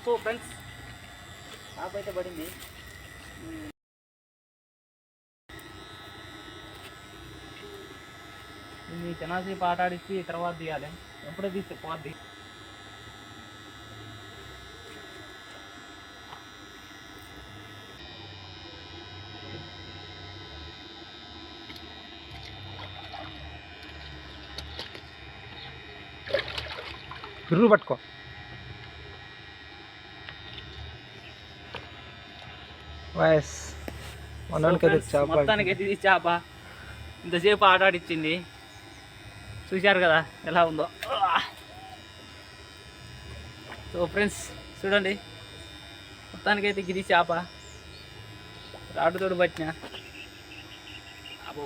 So friends చేప అయితే పడింది. దీన్ని చిన్నసేపు ఆట ఆడిచ్చి తర్వాత తీయాలి. ఎప్పుడో తీస్తే పోద్ది. గుర్రు పట్టుకో. వాయిస్ మొత్తానికి అయితే ఇది చేప ఇంతసేపు ఆట ఆడిచ్చింది. చూశారు కదా ఎలా ఉందో. సో ఫ్రెండ్స్ చూడండి, మొత్తానికైతే గిది చేప రాడుతోడు పట్టిన. అబ్బో